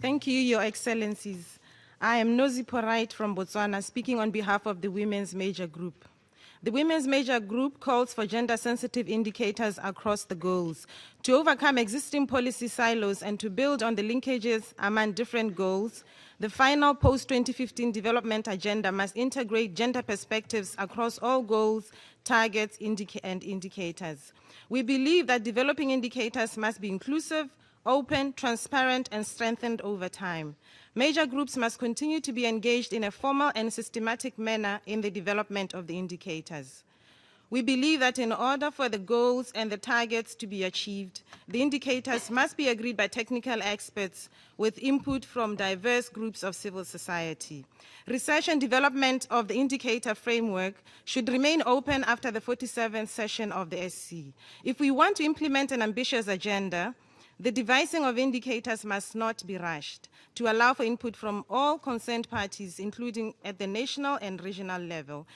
Thank you, Your Excellencies. I am Nozipho Wright from Botswana, speaking on behalf of the Women's Major Group. The Women's Major Group calls for gender-sensitive indicators across the goals to overcome existing policy silos and to build on the linkages among different goals. The final post-2015 development agenda must integrate gender perspectives across all goals, targets, and indicators. We believe that developing indicators must be inclusive, open, transparent, and strengthened over time. Major groups must continue to be engaged in a formal and systematic manner in the development of the indicators. We believe that in order for the goals and the targets to be achieved, the indicators must be agreed by technical experts with input from diverse groups of civil society. Research and development of the indicator framework should remain open after the 47th session of the SC. If we want to implement an ambitious agenda, the devising of indicators must not be rushed to allow for input from all concerned parties, including at the national and regional level.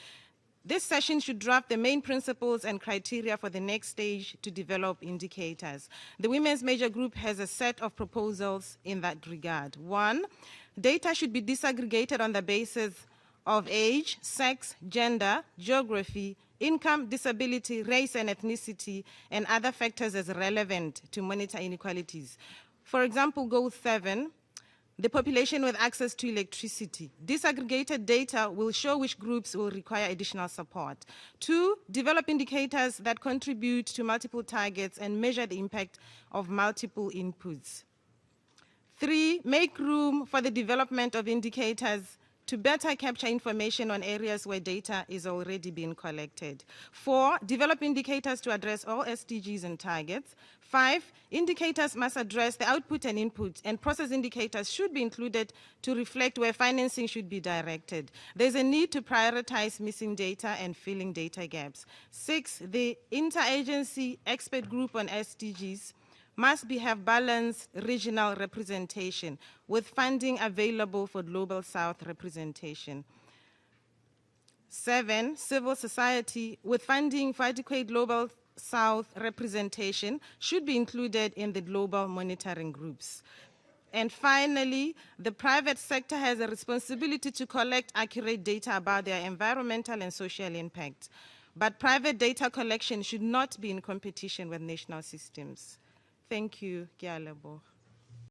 This session should draft the main principles and criteria for the next stage to develop indicators. The Women's Major Group has a set of proposals in that regard. 1, data should be disaggregated on the basis of age, sex, gender, geography, income, disability, race and ethnicity, and other factors as relevant to monitor inequalities. For example, Goal 7, the population with access to electricity. Disaggregated data will show which groups will require additional support. 2, develop indicators that contribute to multiple targets and measure the impact of multiple inputs. 3, make room for the development of indicators to better capture information on areas where data is already being collected. 4, develop indicators to address all SDGs and targets. 5, indicators must address the output and input, and process indicators should be included to reflect where financing should be directed. There's a need to prioritize missing data and filling data gaps. 6, the interagency expert group on SDGs must have balanced regional representation with funding available for Global South representation. 7, civil society with funding for adequate Global South representation should be included in the global monitoring groups. And finally, the private sector has a responsibility to collect accurate data about their environmental and social impact. But private data collection should not be in competition with national systems. Thank you. Ke a leboha.